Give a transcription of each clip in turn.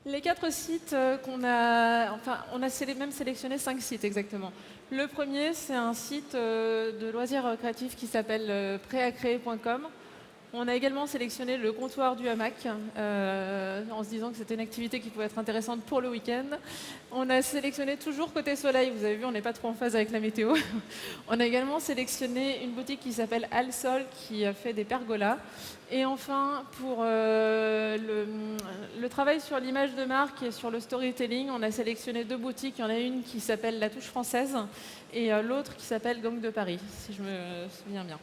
Les 4 sites on a même sélectionné 5 sites exactement. Le premier, c'est un site de loisirs créatifs qui s'appelle préacréer.com. On a également sélectionné le comptoir du hamac, en se disant que c'était une activité qui pouvait être intéressante pour le week-end. On a sélectionné toujours côté soleil, vous avez vu, on n'est pas trop en phase avec la météo. On a également sélectionné une boutique qui s'appelle Alsol, qui fait des pergolas. Et enfin, pour le travail sur l'image de marque et sur le storytelling, on a sélectionné 2 boutiques. Il y en a une qui s'appelle La Touche Française et l'autre qui s'appelle Gang de Paris, si je me souviens bien.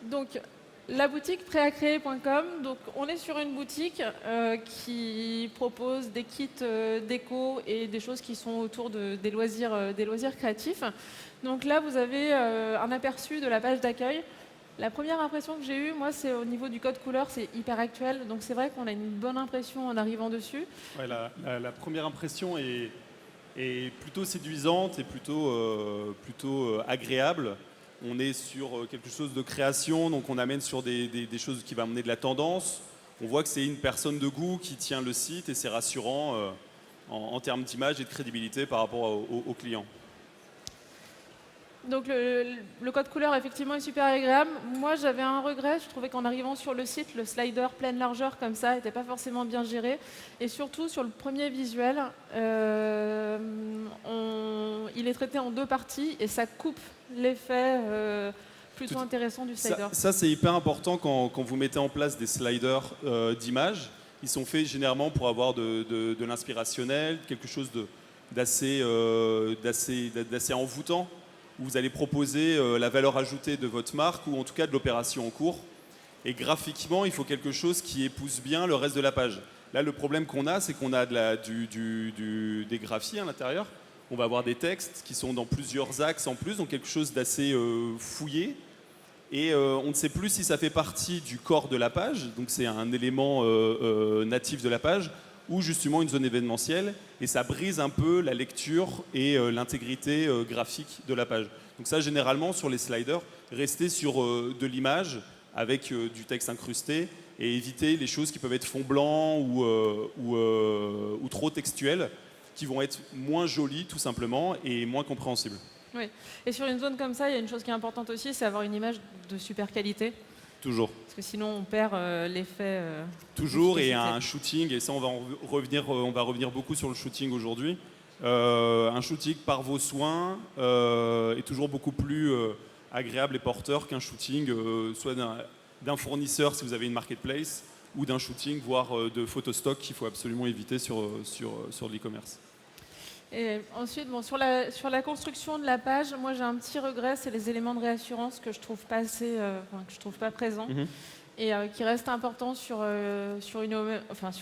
Donc, la boutique préacréer.com, donc on est sur une boutique qui propose des kits déco et des choses qui sont autour des loisirs créatifs. Donc là, vous avez un aperçu de la page d'accueil. La première impression que j'ai eue, moi, c'est au niveau du code couleur, c'est hyper actuel. Donc c'est vrai qu'on a une bonne impression en arrivant dessus. Ouais, la première impression est plutôt séduisante et plutôt agréable. On est sur quelque chose de création, donc on amène sur des choses qui vont amener de la tendance. On voit que c'est une personne de goût qui tient le site et c'est rassurant en termes d'image et de crédibilité par rapport aux clients. Donc le code couleur effectivement est super agréable. Moi j'avais un regret, je trouvais qu'en arrivant sur le site, le slider pleine largeur comme ça n'était pas forcément bien géré. Et surtout sur le premier visuel, il est traité en 2 parties et ça coupe l'effet plutôt intéressant du slider. Ça c'est hyper important quand vous mettez en place des sliders d'images. Ils sont faits généralement pour avoir de l'inspirationnel, quelque chose d'assez envoûtant, où vous allez proposer la valeur ajoutée de votre marque ou en tout cas de l'opération en cours. Et graphiquement, il faut quelque chose qui épouse bien le reste de la page. Là, le problème qu'on a, c'est qu'on a des graphies à l'intérieur. On va avoir des textes qui sont dans plusieurs axes en plus, donc quelque chose d'assez fouillé. Et on ne sait plus si ça fait partie du corps de la page, donc c'est un élément natif de la page, ou justement une zone événementielle, et ça brise un peu la lecture et l'intégrité graphique de la page. Donc ça, généralement, sur les sliders, restez sur de l'image avec du texte incrusté, et éviter les choses qui peuvent être fond blanc ou trop textuelles, qui vont être moins jolies, tout simplement, et moins compréhensibles. Oui, et sur une zone comme ça, il y a une chose qui est importante aussi, c'est avoir une image de super qualité. Toujours. Parce que sinon, on perd l'effet. Toujours, et un shooting, et ça, on va revenir beaucoup sur le shooting aujourd'hui. Un shooting par vos soins est toujours beaucoup plus agréable et porteur qu'un shooting soit d'un fournisseur si vous avez une marketplace, ou d'un shooting, voire de photostock qu'il faut absolument éviter sur l'e-commerce. Et ensuite, bon, sur la construction de la page, moi j'ai un petit regret, c'est les éléments de réassurance que je trouve pas que je trouve pas présents, et qui restent importants sur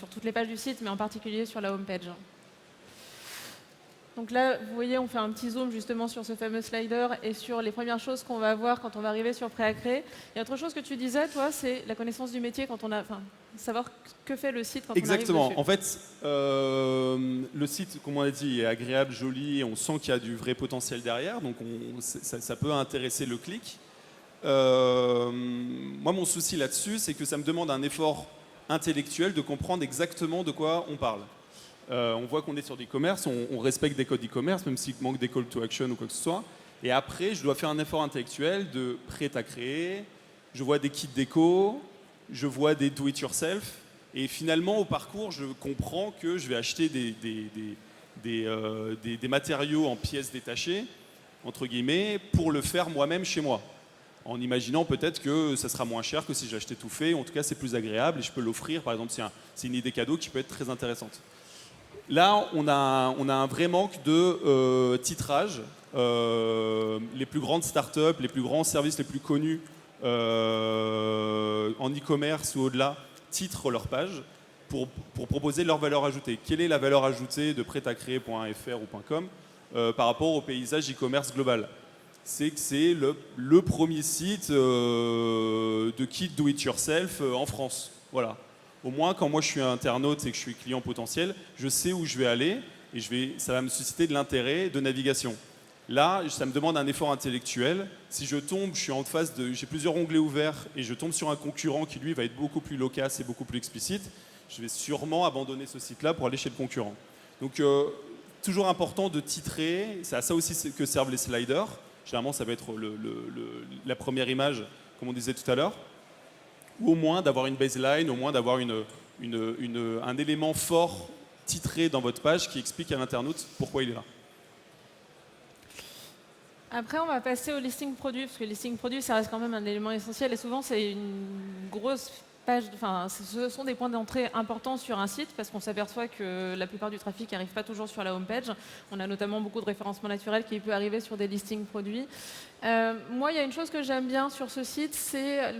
toutes les pages du site, mais en particulier sur la home page. Donc là, vous voyez, on fait un petit zoom justement sur ce fameux slider et sur les premières choses qu'on va voir quand on va arriver sur Préacré. Et autre chose que tu disais, toi, c'est la connaissance du métier quand savoir que fait le site quand on arrive dessus. Exactement. En fait, le site, comme on l'a dit, est agréable, joli, et on sent qu'il y a du vrai potentiel derrière, donc ça peut intéresser le clic. Moi, mon souci là-dessus, c'est que ça me demande un effort intellectuel de comprendre exactement de quoi on parle. On voit qu'on est sur l'e-commerce, on respecte des codes e-commerce, même s'il manque des call to action ou quoi que ce soit. Et après, je dois faire un effort intellectuel de prêt à créer. Je vois des kits déco, je vois des do-it-yourself. Et finalement, au parcours, je comprends que je vais acheter des matériaux en pièces détachées, entre guillemets, pour le faire moi-même chez moi. En imaginant peut-être que ça sera moins cher que si j'achetais tout fait. En tout cas, c'est plus agréable et je peux l'offrir. Par exemple, c'est une idée cadeau qui peut être très intéressante. Là, on a un vrai manque de titrage. Les plus grandes startups, les plus grands services les plus connus en e-commerce ou au-delà titrent leur page pour proposer leur valeur ajoutée. Quelle est la valeur ajoutée de prêtacréer.fr ou .com par rapport au paysage e-commerce global? C'est que c'est le premier site de kit do-it-yourself en France. Voilà. Au moins, quand moi je suis internaute et que je suis client potentiel, je sais où je vais aller et ça va me susciter de l'intérêt de navigation. Là, ça me demande un effort intellectuel. Si je tombe, je suis en face j'ai plusieurs onglets ouverts et je tombe sur un concurrent qui lui va être beaucoup plus loquace et beaucoup plus explicite, je vais sûrement abandonner ce site-là pour aller chez le concurrent. Donc, toujours important de titrer. C'est à ça aussi que servent les sliders. Généralement, ça va être la première image, comme on disait tout à l'heure. Ou au moins d'avoir une baseline, au moins d'avoir un élément fort titré dans votre page qui explique à l'internaute pourquoi il est là. Après, on va passer au listing produit, parce que le listing produit, ça reste quand même un élément essentiel, et souvent, c'est une grosse page, enfin, ce sont des points d'entrée importants sur un site, parce qu'on s'aperçoit que la plupart du trafic n'arrive pas toujours sur la home page. On a notamment beaucoup de référencement naturel qui peut arriver sur des listings produits. Moi, il y a une chose que j'aime bien sur ce site, c'est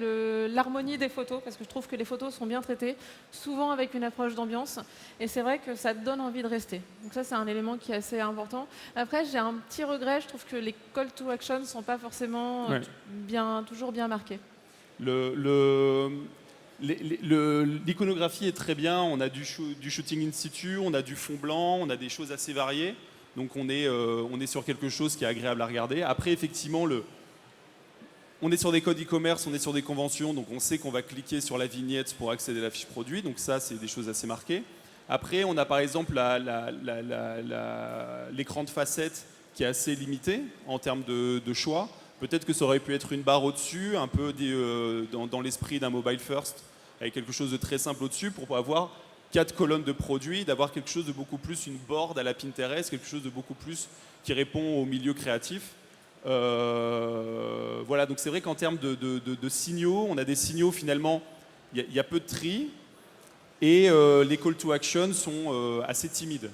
l'harmonie des photos, parce que je trouve que les photos sont bien traitées, souvent avec une approche d'ambiance, et c'est vrai que ça donne envie de rester. Donc ça, c'est un élément qui est assez important. Après, j'ai un petit regret, je trouve que les call to action ne sont pas forcément toujours bien marqués. L'iconographie est très bien, on a du shooting in situ, on a du fond blanc, on a des choses assez variées. Donc on est sur quelque chose qui est agréable à regarder. Après, effectivement, on est sur des codes e-commerce, on est sur des conventions, donc on sait qu'on va cliquer sur la vignette pour accéder à la fiche produit. Donc ça, c'est des choses assez marquées. Après, on a par exemple l'écran de facette qui est assez limité en termes de choix. Peut-être que ça aurait pu être une barre au-dessus, un peu dans l'esprit d'un mobile first, avec quelque chose de très simple au-dessus pour avoir 4 colonnes de produits, d'avoir quelque chose de beaucoup plus, une board à la Pinterest, quelque chose de beaucoup plus qui répond au milieu créatif. Voilà, donc c'est vrai qu'en termes de signaux, on a des signaux finalement, il y a peu de tri, et les call to action sont assez timides.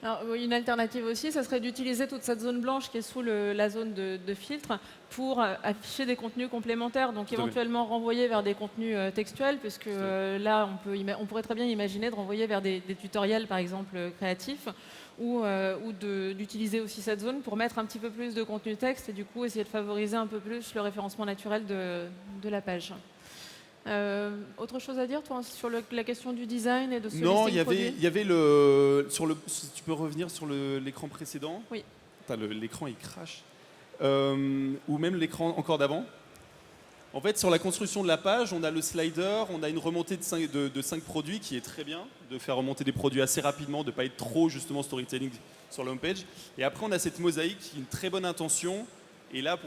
Alors, une alternative aussi, ça serait d'utiliser toute cette zone blanche qui est sous la zone de filtre pour afficher des contenus complémentaires, donc éventuellement renvoyer vers des contenus textuels, puisque là, on pourrait très bien imaginer de renvoyer vers des tutoriels, par exemple, créatifs, ou d'utiliser aussi cette zone pour mettre un petit peu plus de contenu texte et du coup essayer de favoriser un peu plus le référencement naturel de la page. Autre chose à dire toi, sur la question du design et de ce Non, listing produit ? il y avait si tu peux revenir sur l'écran précédent. Oui. L'écran il crache. Ou même l'écran encore d'avant. En fait, sur la construction de la page, on a le slider, on a une remontée de 5 produits qui est très bien, de faire remonter des produits assez rapidement, de ne pas être trop justement storytelling sur la home page. Et après, on a cette mosaïque qui a une très bonne intention. Et là,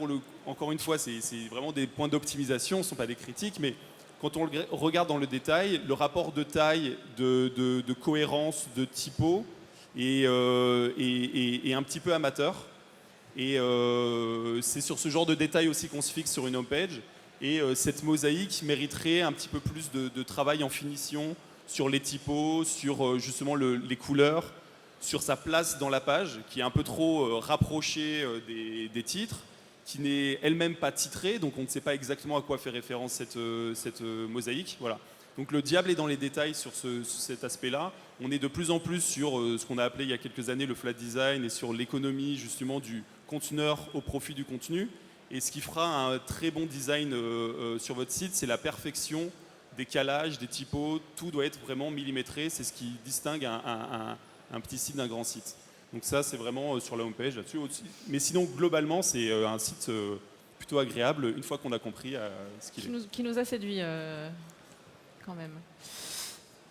encore une fois, c'est vraiment des points d'optimisation, ce ne sont pas des critiques, mais quand on regarde dans le détail, le rapport de taille, de cohérence, de typo est un petit peu amateur. Et c'est sur ce genre de détails aussi qu'on se fixe sur une homepage. Et cette mosaïque mériterait un petit peu plus de travail en finition sur les typos, sur justement les couleurs, sur sa place dans la page, qui est un peu trop rapprochée des titres, qui n'est elle-même pas titrée, donc on ne sait pas exactement à quoi fait référence cette mosaïque. Voilà. Donc le diable est dans les détails sur cet aspect-là. On est de plus en plus sur ce qu'on a appelé il y a quelques années le flat design et sur l'économie justement du conteneur au profit du contenu. Et ce qui fera un très bon design sur votre site, c'est la perfection des calages, des typos. Tout doit être vraiment millimétré. C'est ce qui distingue un petit site d'un grand site. Donc ça, c'est vraiment sur la homepage là-dessus. Mais sinon, globalement, c'est un site plutôt agréable une fois qu'on a compris ce qu'il est. Qui nous a séduit quand même.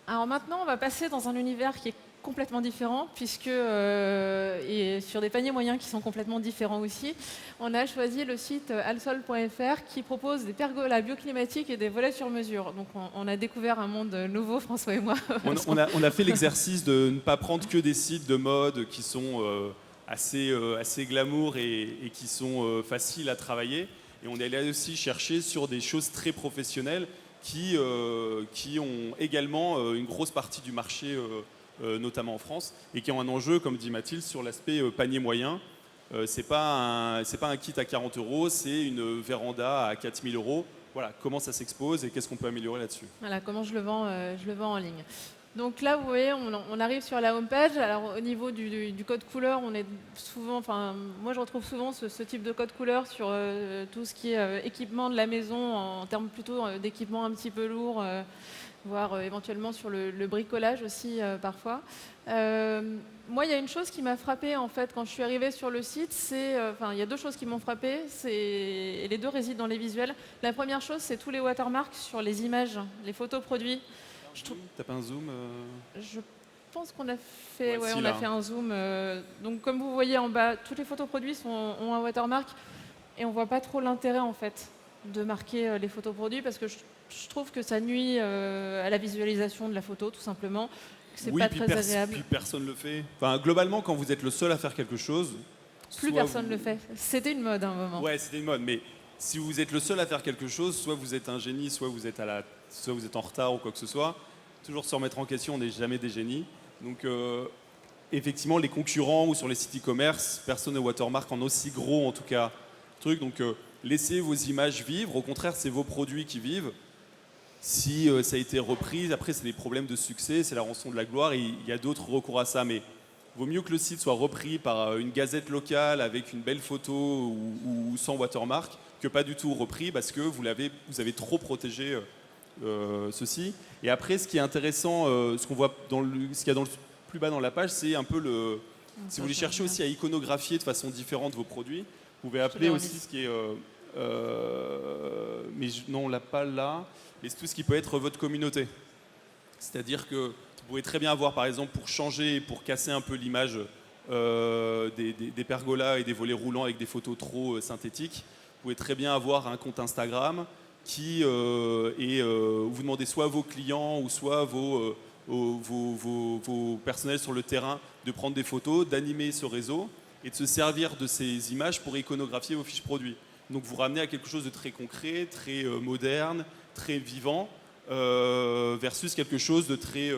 Alors maintenant, on va passer dans un univers qui est complètement différent, puisque et sur des paniers moyens qui sont complètement différents aussi, on a choisi le site alsol.fr qui propose des pergolas bioclimatiques et des volets sur mesure. Donc on a découvert un monde nouveau, François et moi. On a fait l'exercice de ne pas prendre que des sites de mode qui sont assez glamour et qui sont faciles à travailler. Et on est allé aussi chercher sur des choses très professionnelles qui ont également une grosse partie du marché notamment en France, et qui ont un enjeu, comme dit Mathilde, sur l'aspect panier moyen. C'est pas un kit à 40 €, c'est une véranda à 4 000 €. Voilà, comment ça s'expose et qu'est-ce qu'on peut améliorer là-dessus. Voilà, comment je le vends en ligne. Donc là, vous voyez, on arrive sur la home page. Alors au niveau du code couleur, on est souvent, enfin moi je retrouve souvent ce type de code couleur sur tout ce qui est équipement de la maison, en termes plutôt d'équipement un petit peu lourd, voire éventuellement sur le bricolage aussi parfois. Moi, il y a une chose qui m'a frappée en fait quand je suis arrivée sur le site, enfin il y a deux choses qui m'ont frappée, et les deux résident dans les visuels. La première chose, c'est tous les watermarks sur les images, les photos produits. T'as pas un zoom Je pense qu'on a fait, Ouais, si, on là, a fait un zoom. Donc comme vous voyez en bas, toutes les photos produits ont un watermark et on voit pas trop l'intérêt en fait de marquer les photos produits parce que je trouve que ça nuit à la visualisation de la photo tout simplement. C'est Oui, pas puis, très agréable. puis personne le fait. Enfin, globalement, quand vous êtes le seul à faire quelque chose, Plus personne le fait. C'était une mode à un moment. Ouais, c'était une mode, mais si vous êtes le seul à faire quelque chose, soit vous êtes un génie, soit vous êtes en retard ou quoi que ce soit. Toujours se remettre en question, on n'est jamais des génies. Donc, effectivement, les concurrents ou sur les sites e-commerce, personne ne watermark en aussi gros, en tout cas, truc. Donc, laissez vos images vivre. Au contraire, c'est vos produits qui vivent. Si ça a été repris, après, c'est des problèmes de succès, c'est la rançon de la gloire. Et il y a d'autres recours à ça, mais vaut mieux que le site soit repris par une gazette locale avec une belle photo ou sans watermark que pas du tout repris parce que vous avez trop protégé ceci. Et après, ce qui est intéressant, ce qu'on voit ce qu'il y a plus bas dans la page, c'est un peu si vous voulez chercher aussi à iconographier de façon différente vos produits, vous pouvez appeler aussi ce qui est non, on l'a pas là, mais c'est tout ce qui peut être votre communauté. C'est-à-dire que vous pouvez très bien avoir, par exemple, pour changer, pour casser un peu l'image des pergolas et des volets roulants avec des photos trop synthétiques, vous pouvez très bien avoir un compte Instagram qui vous demandez soit à vos clients ou soit vos personnels sur le terrain de prendre des photos, d'animer ce réseau et de se servir de ces images pour iconographier vos fiches produits. Donc vous ramenez à quelque chose de très concret, très moderne, très vivant, versus quelque chose de très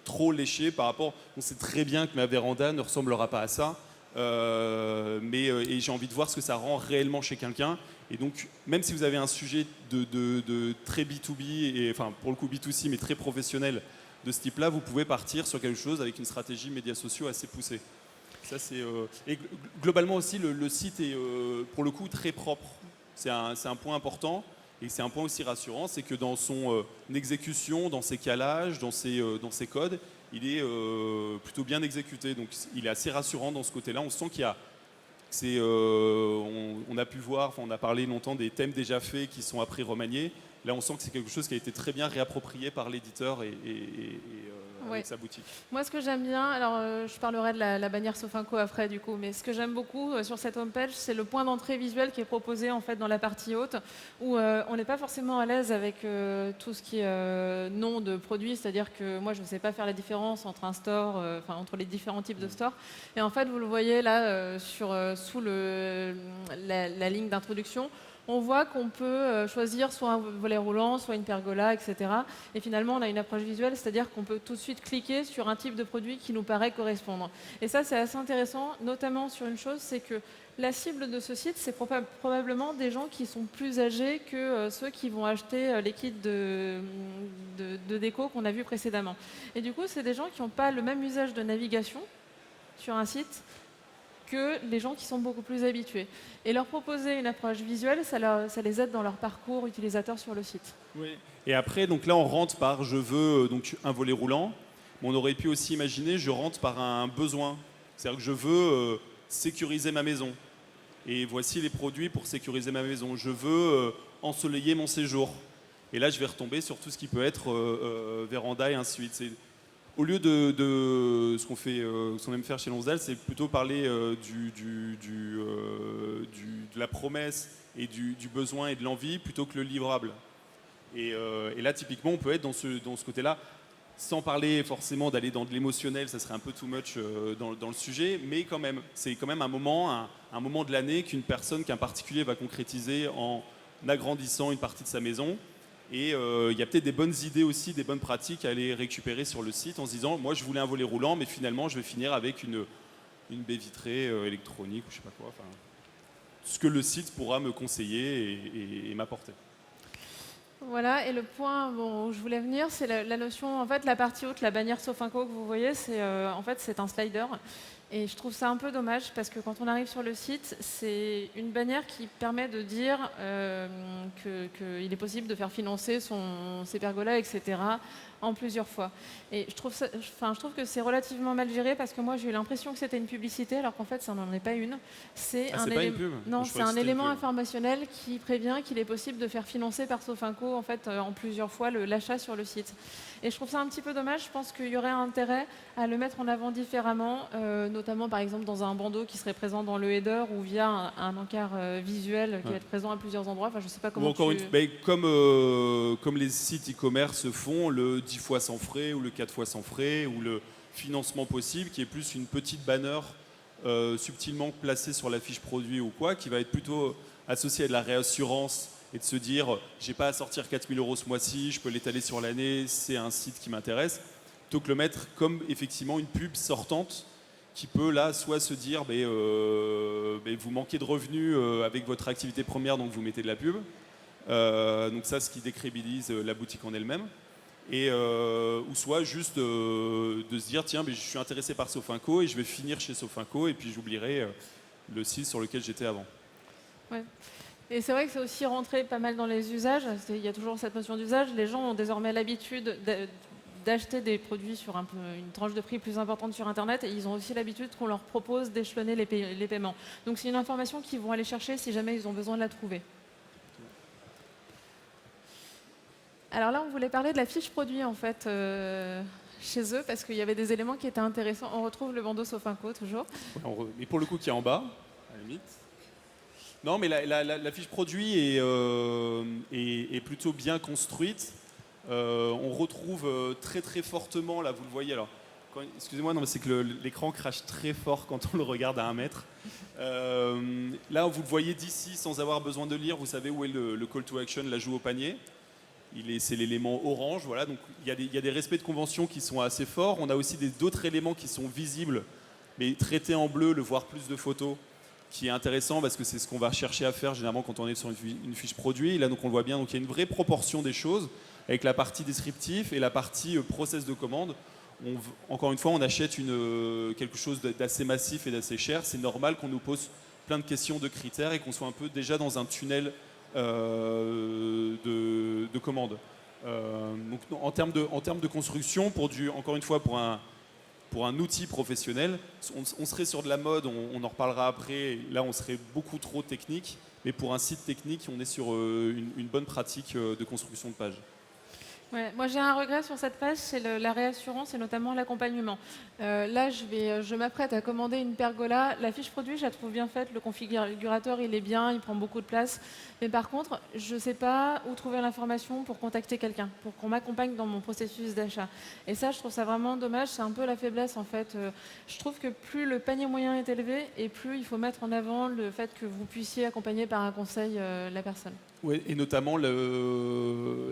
trop léché par rapport. On sait très bien que ma véranda ne ressemblera pas à ça, et j'ai envie de voir ce que ça rend réellement chez quelqu'un. Et donc, même si vous avez un sujet de très B2B, et, enfin pour le coup B2C, mais très professionnel de ce type-là, vous pouvez partir sur quelque chose avec une stratégie médias sociaux assez poussée. Ça, et globalement aussi, le site est pour le coup très propre. C'est un point important. Et c'est un point aussi rassurant, c'est que dans son exécution, dans ses calages, dans ses codes, il est plutôt bien exécuté. Donc il est assez rassurant dans ce côté-là. On sent qu'il y a... on a pu voir, on a parlé longtemps des thèmes déjà faits qui sont après remaniés. Là, on sent que c'est quelque chose qui a été très bien réapproprié par l'éditeur avec sa boutique. Moi, ce que j'aime bien, alors je parlerai de la bannière Sofinco après du coup, mais ce que j'aime beaucoup sur cette homepage, c'est le point d'entrée visuel qui est proposé en fait dans la partie haute, où on n'est pas forcément à l'aise avec tout ce qui est nom de produit, c'est-à-dire que moi, je ne sais pas faire la différence entre un store, entre les différents types de stores. Et en fait, vous le voyez là sous la ligne d'introduction. On voit qu'on peut choisir soit un volet roulant, soit une pergola, etc. Et finalement, on a une approche visuelle, c'est-à-dire qu'on peut tout de suite cliquer sur un type de produit qui nous paraît correspondre. Et ça, c'est assez intéressant, notamment sur une chose, c'est que la cible de ce site, c'est probablement des gens qui sont plus âgés que ceux qui vont acheter les kits de déco qu'on a vu précédemment. Et du coup, c'est des gens qui n'ont pas le même usage de navigation sur un site que les gens qui sont beaucoup plus habitués. Et leur proposer une approche visuelle, ça les aide dans leur parcours utilisateur sur le site. Oui. Et après, donc là, on rentre par je veux donc un volet roulant. Mais on aurait pu aussi imaginer je rentre par un besoin. C'est-à-dire que je veux sécuriser ma maison. Et voici les produits pour sécuriser ma maison. Je veux ensoleiller mon séjour. Et là, je vais retomber sur tout ce qui peut être véranda et ainsi de suite. Au lieu de ce qu'on aime faire chez Lonsdal, c'est plutôt parler de la promesse et du besoin et de l'envie plutôt que le livrable. Et là, typiquement, on peut être dans ce côté-là, sans parler forcément d'aller dans de l'émotionnel, ça serait un peu too much dans le sujet, mais quand même, c'est quand même un moment de l'année qu'un particulier va concrétiser en agrandissant une partie de sa maison. Et il y a peut-être des bonnes idées aussi, des bonnes pratiques à aller récupérer sur le site en se disant, moi je voulais un volet roulant, mais finalement je vais finir avec une baie vitrée électronique ou je sais pas quoi. Enfin, ce que le site pourra me conseiller et m'apporter. Voilà, et le point où je voulais venir, c'est la notion, en fait, la partie haute, la bannière Sofinco que vous voyez, en fait, c'est un slider. Et je trouve ça un peu dommage parce que quand on arrive sur le site, c'est une bannière qui permet de dire qu'il est possible de faire financer ses pergolas, etc., en plusieurs fois. Et je trouve que c'est relativement mal géré parce que moi, j'ai eu l'impression que c'était une publicité alors qu'en fait, ça n'en est pas une. C'est Ah, c'est pas une pub? Non, Je c'est croyais que un c'était une élément pub. informationnel qui prévient qu'il est possible de faire financer par Sofinco en fait, en plusieurs fois l'achat sur le site. Et je trouve ça un petit peu dommage. Je pense qu'il y aurait intérêt à le mettre en avant différemment, notamment par exemple dans un bandeau qui serait présent dans le header ou via un encart visuel qui va être présent à plusieurs endroits. Enfin, je sais pas Ou comment encore comme les sites e-commerce font, le 10 fois sans frais ou le 4 fois sans frais ou le financement possible, qui est plus une petite banner subtilement placée sur la fiche produit ou quoi, qui va être plutôt associée à de la réassurance et de se dire j'ai pas à sortir 4 000 € ce mois-ci, je peux l'étaler sur l'année, c'est un site qui m'intéresse, plutôt que le mettre comme effectivement une pub sortante qui peut là soit se dire vous manquez de revenus avec votre activité première, donc vous mettez de la pub. Donc ça, ce qui décrédibilise la boutique en elle-même. Ou soit juste de se dire tiens, je suis intéressé par Sofinco et je vais finir chez Sofinco et puis j'oublierai le site sur lequel j'étais avant. Ouais. Et c'est vrai que c'est aussi rentré pas mal dans les usages. Il y a toujours cette notion d'usage. Les gens ont désormais l'habitude d'acheter des produits sur une tranche de prix plus importante sur Internet et ils ont aussi l'habitude qu'on leur propose d'échelonner les paiements. Donc c'est une information qu'ils vont aller chercher si jamais ils ont besoin de la trouver. Alors là, on voulait parler de la fiche produit en fait chez eux parce qu'il y avait des éléments qui étaient intéressants. On retrouve le bandeau Sofinco toujours. Mais pour le coup, qui est en bas, à la limite. Non, mais la fiche produit est plutôt bien construite. On retrouve très très fortement, là vous le voyez, alors excusez-moi, non mais c'est que l'écran crache très fort quand on le regarde à 1 mètre. Là vous le voyez d'ici sans avoir besoin de lire, vous savez où est le call to action, l'ajout au panier. C'est l'élément orange, voilà, donc il y a des respects de convention qui sont assez forts. On a aussi d'autres éléments qui sont visibles, mais traités en bleu, le voir plus de photos, qui est intéressant parce que c'est ce qu'on va chercher à faire généralement quand on est sur une fiche produit. Et là donc on le voit bien, donc il y a une vraie proportion des choses avec la partie descriptif et la partie process de commande. Encore une fois, on achète quelque chose d'assez massif et d'assez cher. C'est normal qu'on nous pose plein de questions, de critères et qu'on soit un peu déjà dans un tunnel de commande. Donc, en termes de construction, encore une fois, pour un outil professionnel, on serait sur de la mode, on en reparlera après. Là, on serait beaucoup trop technique. Mais pour un site technique, on est sur une bonne pratique de construction de page. Ouais, moi j'ai un regret sur cette page, c'est la réassurance et notamment l'accompagnement. Là, je m'apprête à commander une pergola. La fiche produit, je la trouve bien faite. Le configurateur, il est bien, il prend beaucoup de place. Mais par contre, je ne sais pas où trouver l'information pour contacter quelqu'un, pour qu'on m'accompagne dans mon processus d'achat. Et ça, je trouve ça vraiment dommage. C'est un peu la faiblesse en fait. Je trouve que plus le panier moyen est élevé et plus il faut mettre en avant le fait que vous puissiez accompagner par un conseil la personne. Oui, et notamment,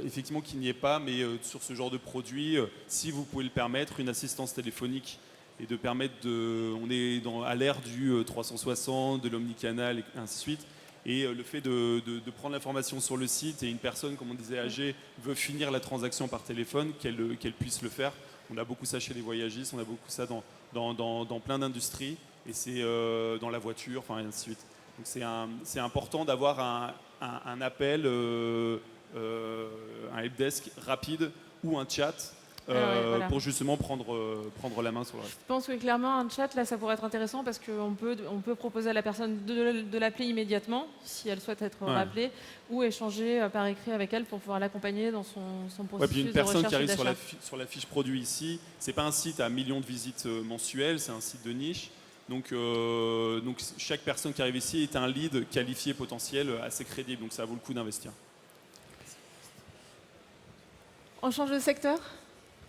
effectivement, qu'il n'y ait pas, mais sur ce genre de produit, si vous pouvez le permettre, une assistance téléphonique et de permettre on est à l'ère du 360, de l'omnicanal et ainsi de suite. Et le fait de prendre l'information sur le site et une personne, comme on disait, âgée, veut finir la transaction par téléphone, qu'elle puisse le faire. On a beaucoup ça chez les voyagistes, on a beaucoup ça dans plein d'industries, et c'est dans la voiture, enfin, et ainsi de suite. Donc c'est important d'avoir un appel, un helpdesk rapide ou un chat Voilà. pour justement prendre la main sur le reste. Je pense que clairement un chat là ça pourrait être intéressant parce qu'on peut proposer à la personne de l'appeler immédiatement si elle souhaite être rappelée ou échanger par écrit avec elle pour pouvoir l'accompagner dans son processus puis une de personne recherche qui arrive et d'achat. sur la fiche produit ici, c'est pas un site à millions de visites mensuelles, c'est un site de niche. Donc chaque personne qui arrive ici est un lead qualifié potentiel assez crédible, donc ça vaut le coup d'investir. On change de secteur.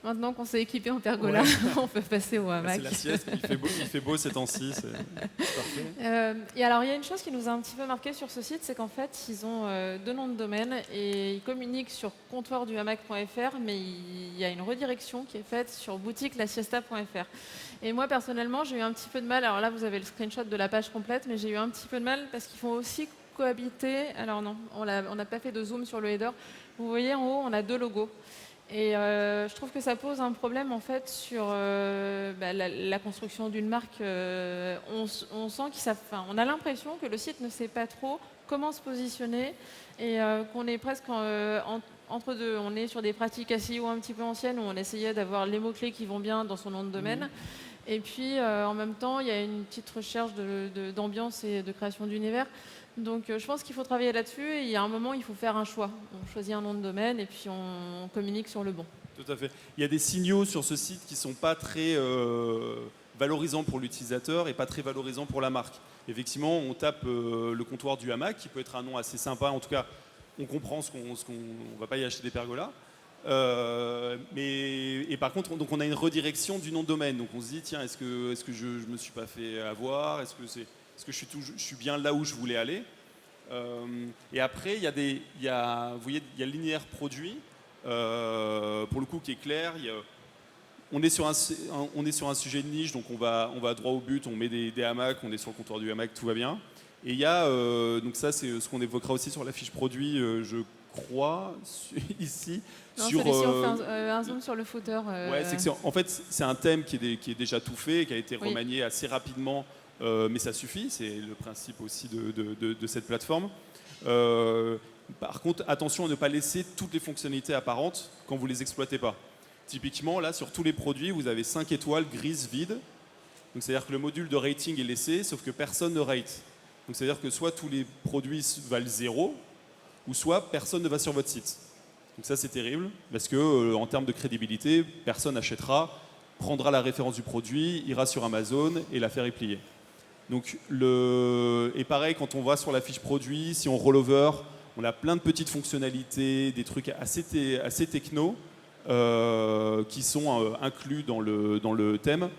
Maintenant qu'on s'est équipé en pergola, on peut passer au hamac. C'est la sieste, il fait beau ces temps-ci, c'est parfait. Et alors, il y a une chose qui nous a un petit peu marqué sur ce site, c'est qu'en fait, ils ont 2 noms de domaine et ils communiquent sur comptoirduhamac.fr, mais il y a une redirection qui est faite sur boutique-la-siesta.fr. Et moi, personnellement, j'ai eu un petit peu de mal. Alors là, vous avez le screenshot de la page complète, mais j'ai eu un petit peu de mal parce qu'ils font aussi cohabiter. Alors non, on n'a pas fait de zoom sur le header. Vous voyez en haut, on a 2 logos. Et je trouve que ça pose un problème en fait sur la construction d'une marque. On sent on a l'impression que le site ne sait pas trop comment se positionner et qu'on est presque entre deux. On est sur des pratiques SEO un petit peu anciennes où on essayait d'avoir les mots-clés qui vont bien dans son nom de domaine. Et puis en même temps, il y a une petite recherche d'ambiance et de création d'univers. Donc je pense qu'il faut travailler là-dessus et il y a un moment, il faut faire un choix. On choisit un nom de domaine et puis on communique sur le bon. Tout à fait. Il y a des signaux sur ce site qui ne sont pas très valorisants pour l'utilisateur et pas très valorisants pour la marque. Effectivement, on tape le comptoir du hamac, qui peut être un nom assez sympa. En tout cas, on comprend on ne va pas y acheter des pergolas. Et par contre, donc on a une redirection du nom de domaine. Donc on se dit, tiens, est-ce que je ne me suis pas fait avoir? Est-ce que je suis bien là où je voulais aller? Et après, il y a le linéaire produit, pour le coup, qui est clair. On est sur un sujet de niche, donc on va droit au but, on met des hamacs, on est sur le comptoir du hamac, tout va bien. Et il y a, donc ça c'est ce qu'on évoquera aussi sur la fiche produit, je crois, ici. Non, sur, ici on fait un zoom sur le footer. Ouais, en fait, c'est un thème qui est déjà tout fait, qui a été remanié assez rapidement, mais ça suffit, c'est le principe aussi de cette plateforme. Par contre, attention à ne pas laisser toutes les fonctionnalités apparentes quand vous ne les exploitez pas. Typiquement, là, sur tous les produits, vous avez 5 étoiles grises vides. Donc, c'est-à-dire que le module de rating est laissé, sauf que personne ne rate. Donc, c'est-à-dire que soit tous les produits valent 0, ou soit personne ne va sur votre site. Donc ça, c'est terrible, parce que en termes de crédibilité, personne n'achètera, prendra la référence du produit, ira sur Amazon et l'affaire est pliée. Donc, et pareil, quand on va sur la fiche produit, si on roll over, on a plein de petites fonctionnalités, des trucs assez techno, qui sont inclus dans le thème.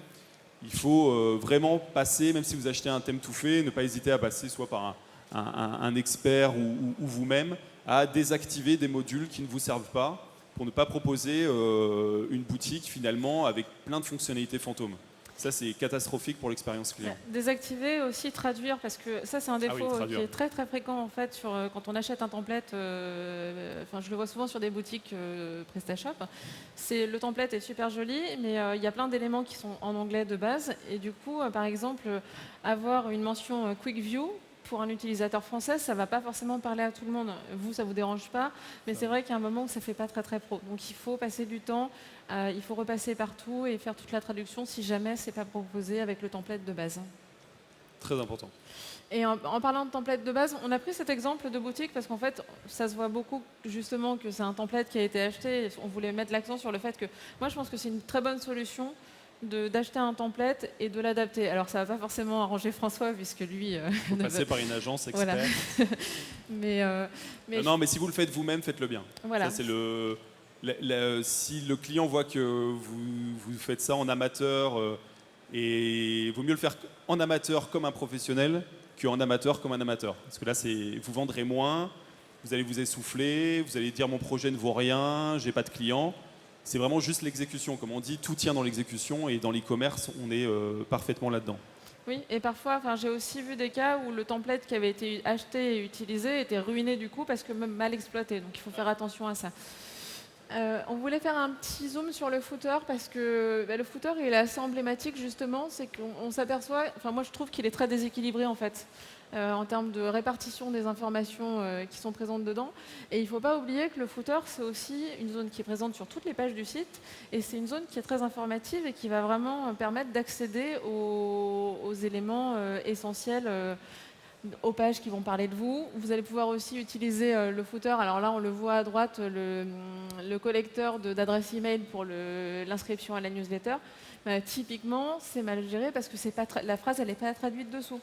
Il faut vraiment passer, même si vous achetez un thème tout fait, ne pas hésiter à passer soit par un expert ou vous-même, à désactiver des modules qui ne vous servent pas pour ne pas proposer une boutique finalement avec plein de fonctionnalités fantômes. Ça, c'est catastrophique pour l'expérience client. Désactiver, aussi traduire, parce que ça, c'est un défaut qui est très très fréquent en fait quand on achète un template. Je le vois souvent sur des boutiques PrestaShop. Le template est super joli, mais il y a plein d'éléments qui sont en anglais de base. Et du coup, par exemple, avoir une mention Quick View, pour un utilisateur français, ça ne va pas forcément parler à tout le monde. Vous, ça ne vous dérange pas, mais c'est vrai qu'il y a un moment où ça ne fait pas très très pro. Donc il faut passer du temps, il faut repasser partout et faire toute la traduction si jamais ce n'est pas proposé avec le template de base. Très important. Et en parlant de template de base, on a pris cet exemple de boutique parce qu'en fait, ça se voit beaucoup justement que c'est un template qui a été acheté. On voulait mettre l'accent sur le fait que, moi je pense que c'est une très bonne solution d'acheter un template et de l'adapter. Alors ça ne va pas forcément arranger François puisque lui... Il faut passer par une agence experte. Voilà. Non, mais si vous le faites vous-même, faites-le bien. Voilà. Ça, c'est si le client voit que vous faites ça en amateur, et il vaut mieux le faire en amateur comme un professionnel qu'en amateur comme un amateur. Parce que là, vous vendrez moins, vous allez vous essouffler, vous allez dire mon projet ne vaut rien, j'ai pas de clients. C'est vraiment juste l'exécution. Comme on dit, tout tient dans l'exécution et dans l'e-commerce, on est parfaitement là-dedans. Oui, et parfois, j'ai aussi vu des cas où le template qui avait été acheté et utilisé était ruiné du coup parce que même mal exploité. Donc il faut faire attention à ça. On voulait faire un petit zoom sur le footer parce que le footer il est assez emblématique justement. C'est qu'on s'aperçoit, moi je trouve qu'il est très déséquilibré en fait. En termes de répartition des informations qui sont présentes dedans. Et il ne faut pas oublier que le footer, c'est aussi une zone qui est présente sur toutes les pages du site. Et c'est une zone qui est très informative et qui va vraiment permettre d'accéder aux éléments essentiels, aux pages qui vont parler de vous. Vous allez pouvoir aussi utiliser le footer. Alors là, on le voit à droite, le collecteur d'adresse email pour l'inscription à la newsletter. Typiquement, c'est mal géré parce que la phrase, elle n'est pas traduite dessous.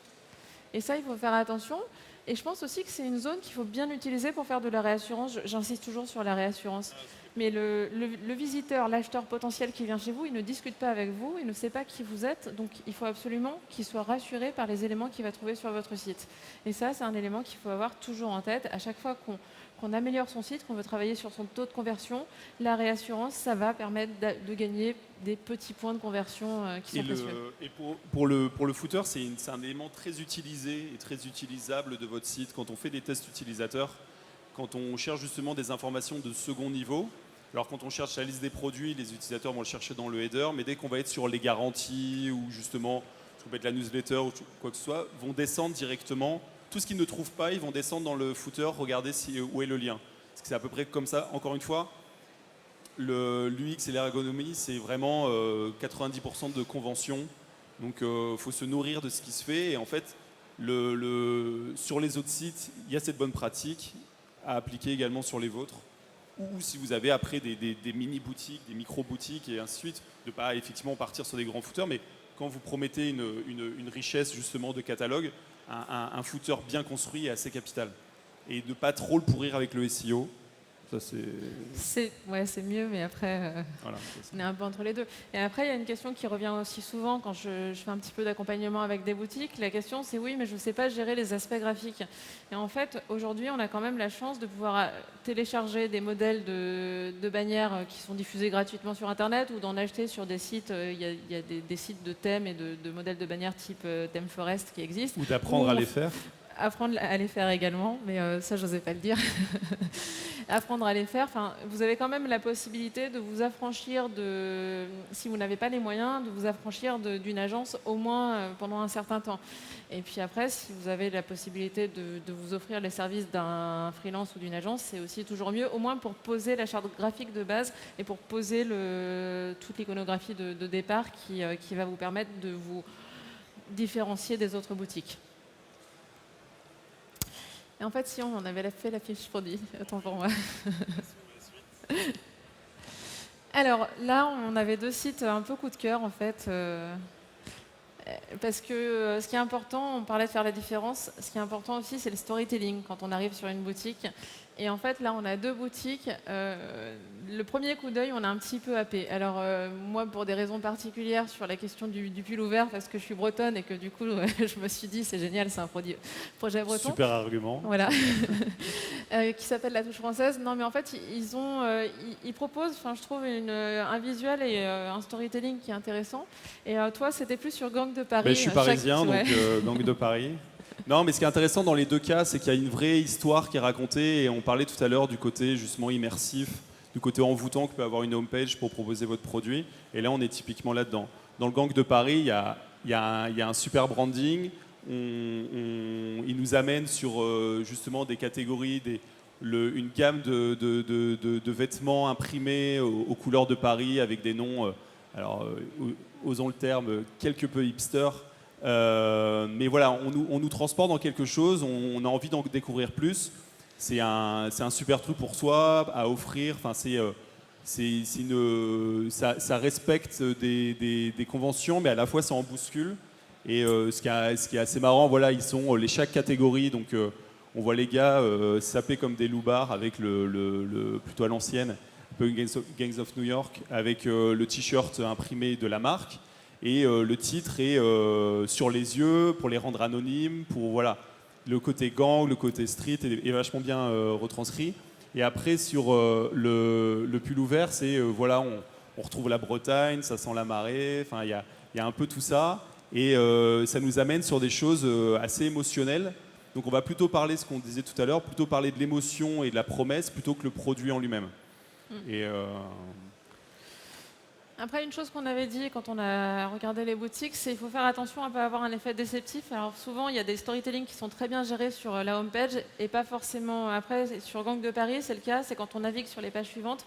Et ça, il faut faire attention. Et je pense aussi que c'est une zone qu'il faut bien utiliser pour faire de la réassurance. J'insiste toujours sur la réassurance. Mais le visiteur, l'acheteur potentiel qui vient chez vous, il ne discute pas avec vous, il ne sait pas qui vous êtes. Donc il faut absolument qu'il soit rassuré par les éléments qu'il va trouver sur votre site. Et ça, c'est un élément qu'il faut avoir toujours en tête. À chaque fois qu'on qu'on améliore son site, qu'on veut travailler sur son taux de conversion, la réassurance, ça va permettre de gagner des petits points de conversion qui sont précieux. Et pour le footer, c'est un élément très utilisé et très utilisable de votre site. Quand on fait des tests utilisateurs, quand on cherche justement des informations de second niveau, alors quand on cherche la liste des produits, les utilisateurs vont le chercher dans le header, mais dès qu'on va être sur les garanties ou justement, ce qu'on peut être la newsletter ou quoi que ce soit, vont descendre directement. Tout ce qu'ils ne trouvent pas, ils vont descendre dans le footer, regarder où est le lien. Parce que c'est à peu près comme ça. Encore une fois, l'UX et l'ergonomie, c'est vraiment 90% de convention. Donc il faut se nourrir de ce qui se fait. Et en fait, sur les autres sites, il y a cette bonne pratique à appliquer également sur les vôtres. Ou si vous avez après des mini-boutiques, des micro-boutiques et ainsi de suite, de ne pas effectivement partir sur des grands footers, mais quand vous promettez une richesse justement de catalogue, un footer bien construit est assez capital. Et de ne pas trop le pourrir avec le SEO. Ça, c'est mieux, mais après, voilà, on est un peu entre les deux. Et après, il y a une question qui revient aussi souvent quand je fais un petit peu d'accompagnement avec des boutiques. La question, c'est oui, mais je ne sais pas gérer les aspects graphiques. Et en fait, aujourd'hui, on a quand même la chance de pouvoir télécharger des modèles de bannières qui sont diffusés gratuitement sur Internet ou d'en acheter sur des sites. Il y a des sites de thèmes et de modèles de bannières type ThemeForest qui existent. Ou d'apprendre à les faire. Apprendre à les faire également, mais ça, je n'osais pas le dire. Apprendre à les faire. Enfin, vous avez quand même la possibilité de vous affranchir si vous n'avez pas les moyens, de vous affranchir d'une agence au moins pendant un certain temps. Et puis après, si vous avez la possibilité de vous offrir les services d'un freelance ou d'une agence, c'est aussi toujours mieux, au moins pour poser la charte graphique de base et pour poser toute l'iconographie de départ qui va vous permettre de vous différencier des autres boutiques. Et en fait, si on avait fait la fiche produit, autant pour moi. Alors là, on avait 2 sites un peu coup de cœur en fait. Parce que ce qui est important, on parlait de faire la différence, ce qui est important aussi, c'est le storytelling quand on arrive sur une boutique. Et en fait, là, on a 2 boutiques. Le premier coup d'œil, on a un petit peu happé. Alors, moi, pour des raisons particulières, sur la question du pull ouvert, parce que je suis bretonne et que du coup, je me suis dit, c'est génial, c'est un projet breton. Super argument. Voilà. Qui s'appelle La Touche Française. Non, mais en fait, ils proposent, je trouve, un visuel et un storytelling qui est intéressant. Et toi, c'était plus sur Gang de Paris. Je suis parisien, donc Gang de Paris. Non, mais ce qui est intéressant dans les 2 cas, c'est qu'il y a une vraie histoire qui est racontée. Et on parlait tout à l'heure du côté justement immersif, du côté envoûtant que peut avoir une homepage pour proposer votre produit. Et là, on est typiquement là-dedans. Dans le Gang de Paris, il y a un super branding. Il nous amène sur justement des catégories, une gamme de vêtements imprimés aux couleurs de Paris avec des noms, osons le terme, quelque peu hipster. Mais voilà, on nous transporte dans quelque chose, on a envie d'en découvrir plus. C'est un super truc pour soi à offrir. Enfin, ça respecte des conventions, mais à la fois ça en bouscule. Et ce qui est assez marrant, voilà, ils sont chaque catégorie. Donc, on voit les gars saper comme des loupards avec plutôt à l'ancienne, un peu Gangs of New York, avec le t-shirt imprimé de la marque. Et le titre est sur les yeux pour les rendre anonymes, pour voilà, le côté gang, le côté street est vachement bien retranscrit. Et après sur le pull ouvert, c'est voilà, on retrouve la Bretagne, ça sent la marée. Enfin, il y a un peu tout ça, et ça nous amène sur des choses assez émotionnelles. Donc on va plutôt parler, ce qu'on disait tout à l'heure, plutôt parler de l'émotion et de la promesse plutôt que le produit en lui-même. Et après, une chose qu'on avait dit quand on a regardé les boutiques, c'est qu'il faut faire attention à ne pas avoir un effet déceptif. Alors souvent, il y a des storytelling qui sont très bien gérés sur la homepage et pas forcément... Après, sur Gang de Paris, c'est le cas, c'est quand on navigue sur les pages suivantes.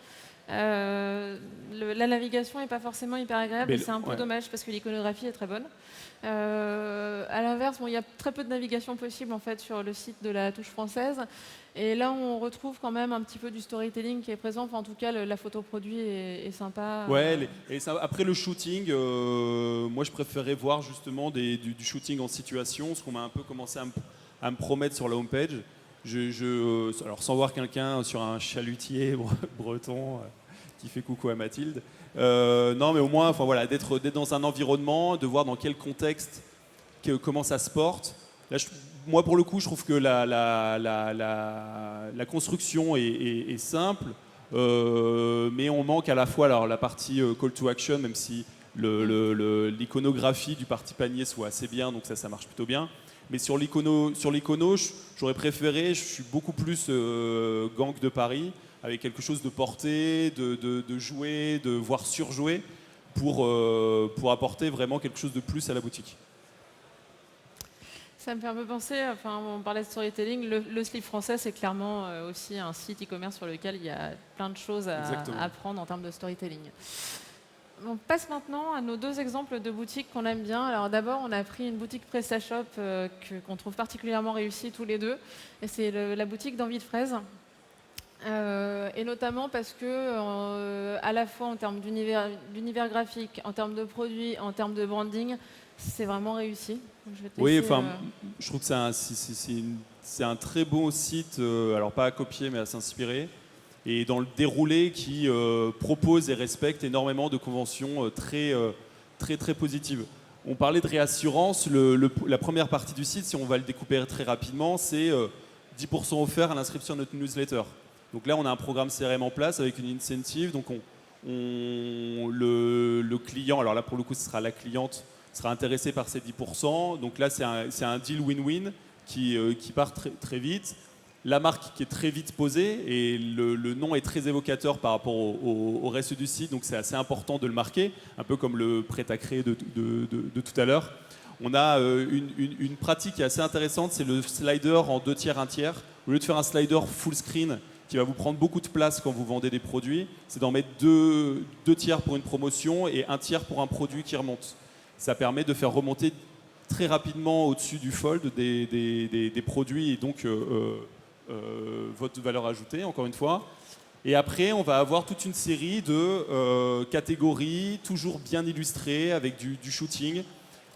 La navigation n'est pas forcément hyper agréable et c'est un peu dommage parce que l'iconographie est très bonne. À l'inverse, il y a très peu de navigation possible en fait sur le site de La Touche Française. Et là, on retrouve quand même un petit peu du storytelling qui est présent. Enfin, en tout cas, la photo produit est sympa. Ouais, après le shooting, moi je préférais voir justement du shooting en situation, ce qu'on m'a un peu commencé à me promettre sur la homepage. Alors sans voir quelqu'un sur un chalutier breton qui fait coucou à Mathilde. Non, mais au moins, enfin voilà, d'être dans un environnement, de voir dans quel contexte, comment ça se porte. Là, moi, pour le coup, je trouve que la construction est simple, mais on manque à la fois alors, la partie call to action, même si l'iconographie du parti panier soit assez bien, donc ça marche plutôt bien. Mais sur l'icono, j'aurais préféré, je suis beaucoup plus gang de Paris, avec quelque chose de porté, de joué, de voire surjoué, pour apporter vraiment quelque chose de plus à la boutique. Ça me fait un peu penser, enfin, on parlait de storytelling, le slip français, c'est clairement aussi un site e-commerce sur lequel il y a plein de choses à apprendre en termes de storytelling. On passe maintenant à nos 2 exemples de boutiques qu'on aime bien. Alors d'abord, on a pris une boutique PrestaShop qu'on trouve particulièrement réussie tous les deux, et c'est la boutique d'Envie de Fraise. Et notamment parce que, à la fois en termes d'univers graphique, en termes de produits, en termes de branding, c'est vraiment réussi. Oui, enfin, je trouve que c'est un très bon site, alors pas à copier mais à s'inspirer, et dans le déroulé qui propose et respecte énormément de conventions très positives. On parlait de réassurance, la première partie du site, si on va le découper très rapidement, c'est 10% offert à l'inscription à notre newsletter. Donc là, on a un programme CRM en place avec une incentive, donc le client, alors là pour le coup ce sera la cliente, sera intéressé par ces 10%. Donc là, c'est un deal win-win qui part très vite. La marque qui est très vite posée et le nom est très évocateur par rapport au reste du site. Donc c'est assez important de le marquer, un peu comme le prêt à créer de tout à l'heure. On a une pratique qui est assez intéressante, c'est le slider en 2 tiers, 1 tiers. Au lieu de faire un slider full screen qui va vous prendre beaucoup de place quand vous vendez des produits, c'est d'en mettre 2 tiers pour une promotion et 1 tiers pour un produit qui remonte. Ça permet de faire remonter très rapidement au-dessus du fold des produits et donc votre valeur ajoutée, encore une fois. Et après, on va avoir toute une série de catégories, toujours bien illustrées, avec du shooting.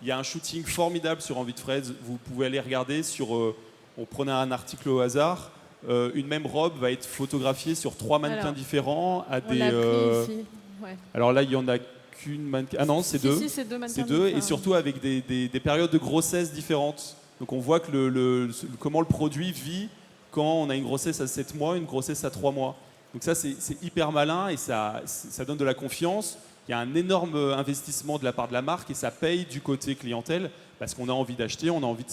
Il y a un shooting formidable sur Envie de Fraise. Vous pouvez aller regarder sur... on prenait un article au hasard. Une même robe va être photographiée sur 3 mannequins différents. On l'a pris ici. Ouais. Alors là, il y en a qu'une mannequin. Ah non, c'est 2. Si, c'est 2 mannequins. C'est 2 et surtout avec des périodes de grossesse différentes. Donc on voit que comment le produit vit quand on a une grossesse à 7 mois, une grossesse à 3 mois. Donc ça, c'est hyper malin et ça donne de la confiance. Il y a un énorme investissement de la part de la marque et ça paye du côté clientèle parce qu'on a envie d'acheter, on a envie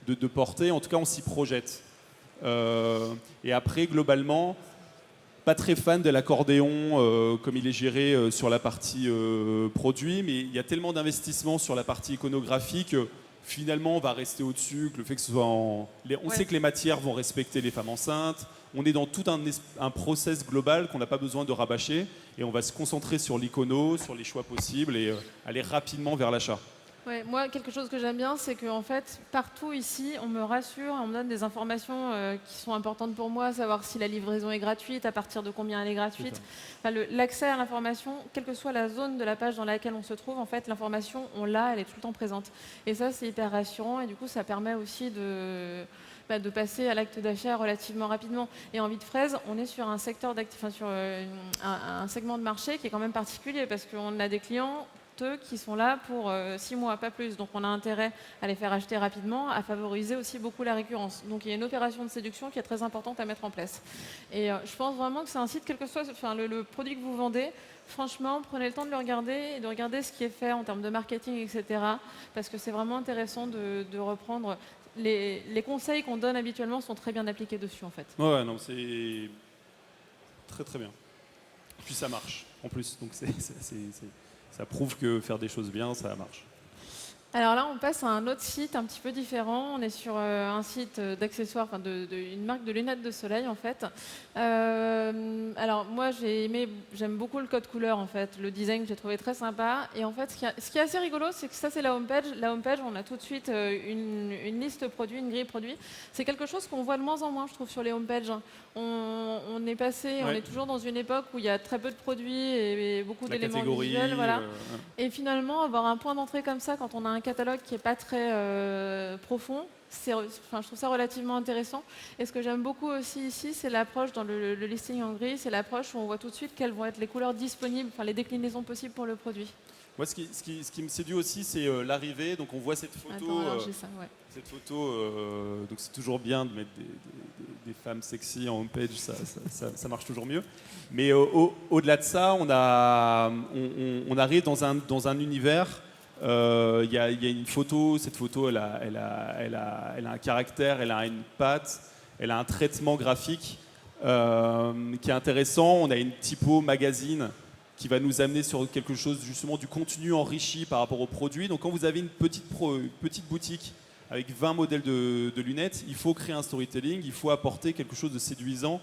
de porter. En tout cas, on s'y projette. Et après, globalement, pas très fan de l'accordéon comme il est géré sur la partie produit, mais il y a tellement d'investissements sur la partie iconographie que finalement on va rester au-dessus, que le fait que ce soit on sait que les matières vont respecter les femmes enceintes, on est dans tout un process global qu'on n'a pas besoin de rabâcher et on va se concentrer sur l'icono, sur les choix possibles et aller rapidement vers l'achat. Ouais, moi, quelque chose que j'aime bien, c'est qu'en fait, partout ici, on me rassure, on me donne des informations qui sont importantes pour moi, savoir si la livraison est gratuite, à partir de combien elle est gratuite. Enfin, l'accès à l'information, quelle que soit la zone de la page dans laquelle on se trouve, en fait, l'information, on l'a, elle est tout le temps présente. Et ça, c'est hyper rassurant et du coup, ça permet aussi de passer à l'acte d'achat relativement rapidement. Et Envie de Fraise, on est sur un secteur sur un segment de marché qui est quand même particulier parce qu'on a des clients qui sont là pour 6 mois, pas plus. Donc on a intérêt à les faire acheter rapidement, à favoriser aussi beaucoup la récurrence. Donc il y a une opération de séduction qui est très importante à mettre en place. Et je pense vraiment que c'est un site, quel que soit le produit que vous vendez, franchement, prenez le temps de le regarder et de regarder ce qui est fait en termes de marketing, etc. Parce que c'est vraiment intéressant de reprendre. Les conseils qu'on donne habituellement sont très bien appliqués dessus, en fait. Ouais, non, c'est très bien. Et puis ça marche, en plus. Donc ça prouve que faire des choses bien, ça marche. Alors là, on passe à un autre site un petit peu différent. On est sur un site d'accessoires, une marque de lunettes de soleil en fait. Alors moi, j'aime beaucoup le code couleur en fait. Le design, j'ai trouvé très sympa. Et en fait, ce qui est assez rigolo, c'est que ça, c'est la homepage. La homepage, on a tout de suite une liste produits, une grille produits. C'est quelque chose qu'on voit de moins en moins, je trouve, sur les homepages. On est passé, on est toujours dans une époque où il y a très peu de produits et beaucoup d'éléments visuels, voilà. Et finalement, avoir un point d'entrée comme ça, quand on a un catalogue qui n'est pas très profond, je trouve ça relativement intéressant. Et ce que j'aime beaucoup aussi ici, c'est l'approche dans le listing en gris, c'est l'approche où on voit tout de suite quelles vont être les couleurs disponibles, les déclinaisons possibles pour le produit. Moi, ce qui me séduit aussi, c'est l'arrivée. Donc, on voit cette photo. Attends, alors j'ai ça, ouais. Cette photo, donc c'est toujours bien de mettre des femmes sexy en homepage, ça marche toujours mieux. Mais au-delà de ça, on arrive dans un univers. Il y a une photo. Cette photo, elle a un caractère, elle a une patte, elle a un traitement graphique qui est intéressant. On a une typo magazine qui va nous amener sur quelque chose, justement, du contenu enrichi par rapport au produit. Donc quand vous avez une petite boutique avec 20 modèles de lunettes, il faut créer un storytelling, il faut apporter quelque chose de séduisant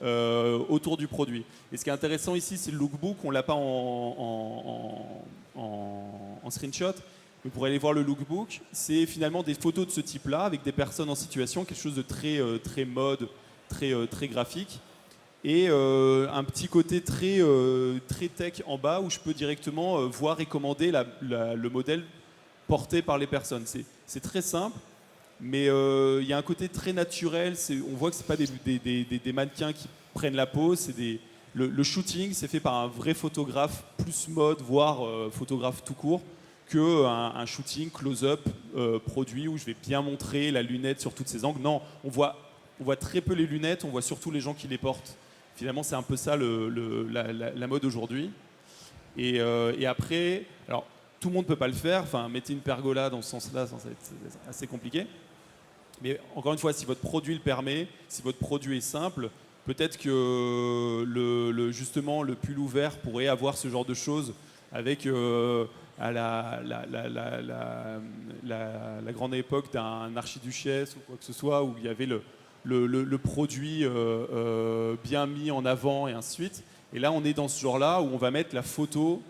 autour du produit. Et ce qui est intéressant ici, c'est le lookbook. On ne l'a pas en screenshot, mais vous pourrez aller voir le lookbook. C'est finalement des photos de ce type-là, avec des personnes en situation, quelque chose de très mode, très graphique. Et un petit côté très tech en bas où je peux directement voir et commander le modèle porté par les personnes. C'est très simple, mais il y a un côté très naturel. On voit que ce n'est pas des mannequins qui prennent la pose. Le shooting, c'est fait par un vrai photographe, plus mode, voire photographe tout court, qu'un shooting close-up produit où je vais bien montrer la lunette sur toutes ses angles. Non, on voit très peu les lunettes, on voit surtout les gens qui les portent. Finalement, c'est un peu ça la mode aujourd'hui. Et après, alors tout le monde ne peut pas le faire. Enfin, mettez une pergola dans ce sens-là, ça va être assez compliqué. Mais encore une fois, si votre produit le permet, si votre produit est simple, peut-être que justement le pull ouvert pourrait avoir ce genre de choses avec à la grande époque d'un archiduchesse ou quoi que ce soit, où il y avait le produit bien mis en avant et ainsi de suite. Et là, on est dans ce genre-là où on va mettre la photo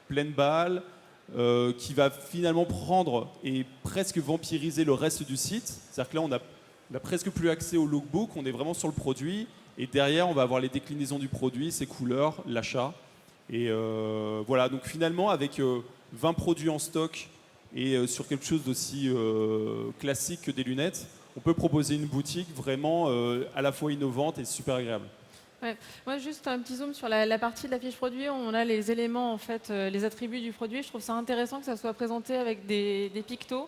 pleine balle qui va finalement prendre et presque vampiriser le reste du site. C'est-à-dire que là, on n'a presque plus accès au lookbook, on est vraiment sur le produit. Et derrière, on va avoir les déclinaisons du produit, ses couleurs, l'achat. Et voilà, donc finalement, avec 20 produits en stock et sur quelque chose d'aussi classique que des lunettes, on peut proposer une boutique vraiment à la fois innovante et super agréable. Ouais. Moi, juste un petit zoom sur la partie de la fiche produit. On a les éléments, en fait, les attributs du produit. Je trouve ça intéressant que ça soit présenté avec des pictos.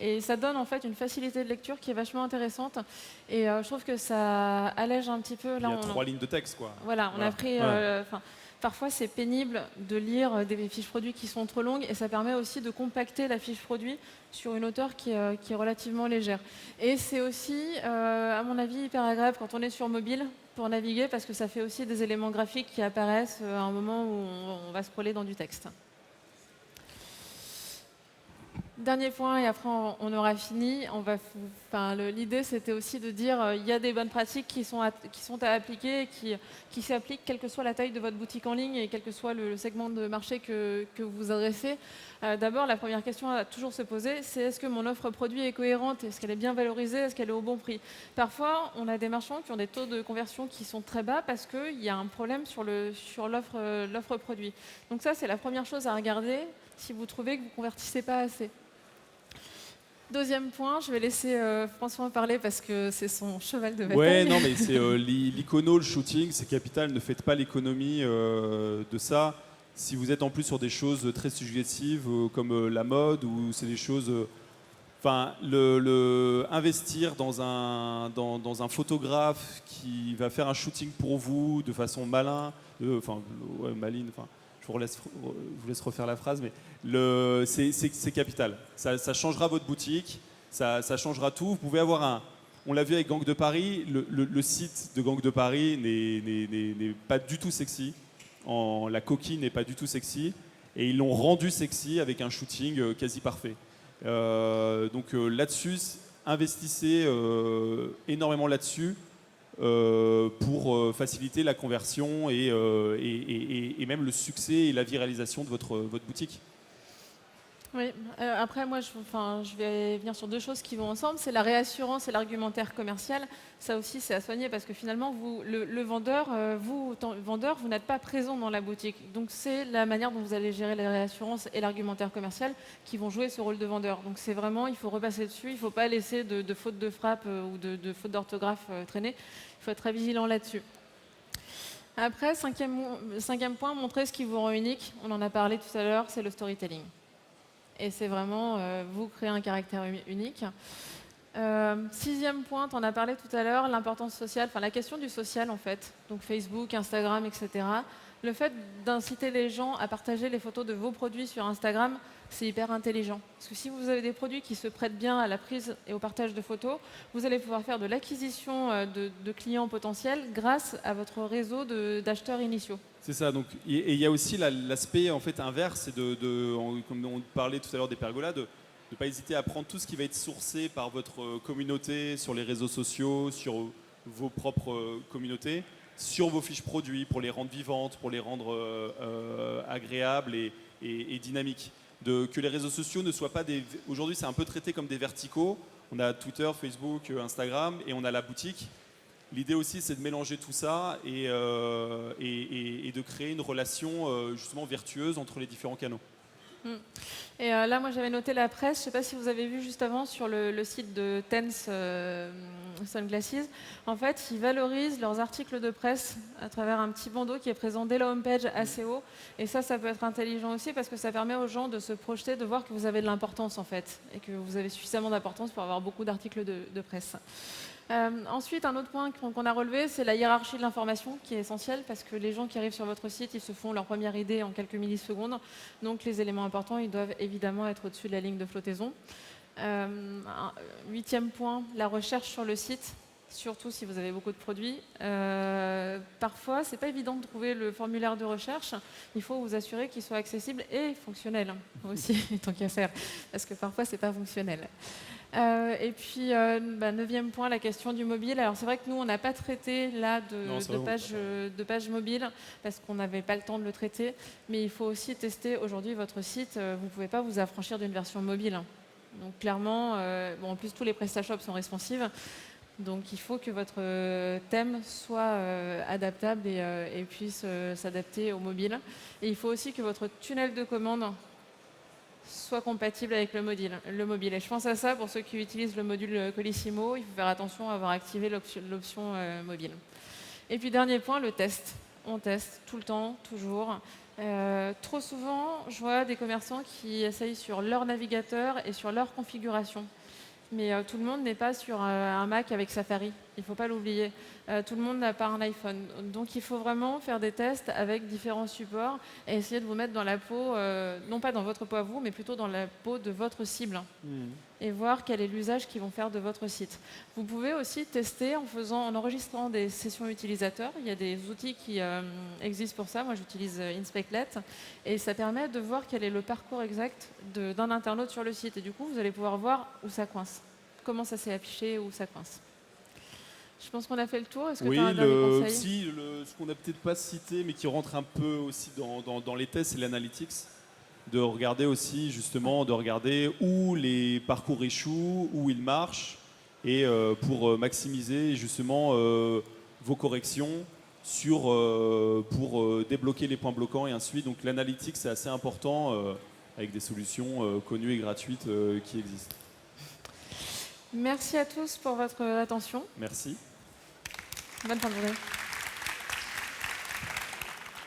Et ça donne en fait une facilité de lecture qui est vachement intéressante. Et je trouve que ça allège un petit peu. Là, il y a 3 lignes de texte, quoi. Voilà, on a pris. Parfois, c'est pénible de lire des fiches produits qui sont trop longues et ça permet aussi de compacter la fiche produit sur une hauteur qui est relativement légère. Et c'est aussi, à mon avis, hyper agréable quand on est sur mobile pour naviguer parce que ça fait aussi des éléments graphiques qui apparaissent à un moment où on va scroller dans du texte. Dernier point et après on aura fini. L'idée c'était aussi de dire il y a des bonnes pratiques qui sont à appliquer et qui s'appliquent quelle que soit la taille de votre boutique en ligne et quel que soit le segment de marché que vous adressez. D'abord, la première question à toujours se poser, c'est est-ce que mon offre produit est cohérente? Est-ce qu'elle est bien valorisée? Est-ce qu'elle est au bon prix? Parfois, on a des marchands qui ont des taux de conversion qui sont très bas parce qu'il y a un problème sur l'offre produit. Donc ça, c'est la première chose à regarder si vous trouvez que vous ne convertissez pas assez. Deuxième point, je vais laisser François en parler parce que c'est son cheval de bataille. Ouais, non, mais c'est l'icono, le shooting, c'est capital. Ne faites pas l'économie de ça. Si vous êtes en plus sur des choses très suggestives comme la mode ou c'est des choses, investir dans un photographe qui va faire un shooting pour vous de façon maligne. Je vous laisse refaire la phrase, mais c'est capital. Ça changera votre boutique, ça changera tout. Vous pouvez avoir on l'a vu avec Gang de Paris, le site de Gang de Paris n'est pas du tout sexy. La coquille n'est pas du tout sexy. Et ils l'ont rendu sexy avec un shooting quasi parfait. Donc là-dessus, investissez énormément là-dessus. Pour faciliter la conversion et même le succès et la viralisation de votre boutique. Oui, après moi je vais venir sur deux choses qui vont ensemble, c'est la réassurance et l'argumentaire commercial. Ça aussi c'est à soigner parce que finalement le vendeur, vous n'êtes pas présent dans la boutique. Donc c'est la manière dont vous allez gérer la réassurance et l'argumentaire commercial qui vont jouer ce rôle de vendeur. Donc c'est vraiment, il faut repasser dessus, il ne faut pas laisser de fautes de frappe ou de fautes d'orthographe traîner. Il faut être très vigilant là-dessus. Après, cinquième point, montrer ce qui vous rend unique. On en a parlé tout à l'heure, c'est le storytelling. Et c'est vraiment, vous créer un caractère unique. Sixième point, on a parlé tout à l'heure, l'importance sociale, enfin la question du social en fait. Donc Facebook, Instagram, etc. Le fait d'inciter les gens à partager les photos de vos produits sur Instagram, c'est hyper intelligent. Parce que si vous avez des produits qui se prêtent bien à la prise et au partage de photos, vous allez pouvoir faire de l'acquisition de clients potentiels grâce à votre réseau d'acheteurs initiaux. C'est ça. Donc, et il y a aussi l'aspect en fait inverse, c'est comme on parlait tout à l'heure des pergolas, de ne pas hésiter à prendre tout ce qui va être sourcé par votre communauté sur les réseaux sociaux, sur vos propres communautés, sur vos fiches produits pour les rendre vivantes, pour les rendre agréables et dynamiques. Que les réseaux sociaux ne soient pas des... Aujourd'hui, c'est un peu traité comme des verticaux. On a Twitter, Facebook, Instagram et on a la boutique. L'idée aussi, c'est de mélanger tout ça et de créer une relation justement vertueuse entre les différents canaux. Et là, moi, j'avais noté la presse. Je ne sais pas si vous avez vu juste avant sur le site de Tense Sunglasses. En fait, ils valorisent leurs articles de presse à travers un petit bandeau qui est présent dès la homepage assez haut. Et ça peut être intelligent aussi parce que ça permet aux gens de se projeter, de voir que vous avez de l'importance en fait et que vous avez suffisamment d'importance pour avoir beaucoup d'articles de presse. Ensuite, un autre point qu'on a relevé, c'est la hiérarchie de l'information qui est essentielle parce que les gens qui arrivent sur votre site, ils se font leur première idée en quelques millisecondes. Donc les éléments importants, ils doivent évidemment être au-dessus de la ligne de flottaison. Huitième point, la recherche sur le site, surtout si vous avez beaucoup de produits. Parfois, ce n'est pas évident de trouver le formulaire de recherche. Il faut vous assurer qu'il soit accessible et fonctionnel aussi, tant qu'à faire, parce que parfois, ce n'est pas fonctionnel. Et puis, neuvième point, la question du mobile. Alors, c'est vrai que nous, on n'a pas traité là de page mobile parce qu'on n'avait pas le temps de le traiter. Mais il faut aussi tester aujourd'hui votre site. Vous ne pouvez pas vous affranchir d'une version mobile. Donc, clairement, en plus, tous les PrestaShop sont responsives. Donc, il faut que votre thème soit adaptable et puisse s'adapter au mobile. Et il faut aussi que votre tunnel de commande soit compatible avec le mobile. Et je pense à ça pour ceux qui utilisent le module Colissimo. Il faut faire attention à avoir activé l'option mobile. Et puis dernier point, le test. On teste tout le temps, toujours. Trop souvent, je vois des commerçants qui essayent sur leur navigateur et sur leur configuration. Mais tout le monde n'est pas sur un Mac avec Safari, il ne faut pas l'oublier. Tout le monde n'a pas un iPhone. Donc il faut vraiment faire des tests avec différents supports et essayer de vous mettre dans la peau, non pas dans votre peau à vous, mais plutôt dans la peau de votre cible. Et voir quel est l'usage qu'ils vont faire de votre site. Vous pouvez aussi tester en enregistrant des sessions utilisateurs. Il y a des outils qui existent pour ça. Moi, j'utilise Inspectlet. Et ça permet de voir quel est le parcours exact d'un internaute sur le site. Et du coup, vous allez pouvoir voir où ça coince. Comment ça s'est affiché, où ça coince. Je pense qu'on a fait le tour. Est-ce que tu as un dernier conseil ? Ce qu'on n'a peut-être pas cité, mais qui rentre un peu aussi dans les tests, c'est l'analytics. De regarder aussi, justement, où les parcours échouent, où ils marchent, et pour maximiser, justement, vos corrections pour débloquer les points bloquants et ainsi de suite. Donc l'analytique, c'est assez important avec des solutions connues et gratuites qui existent. Merci à tous pour votre attention. Merci. Bonne fin de journée.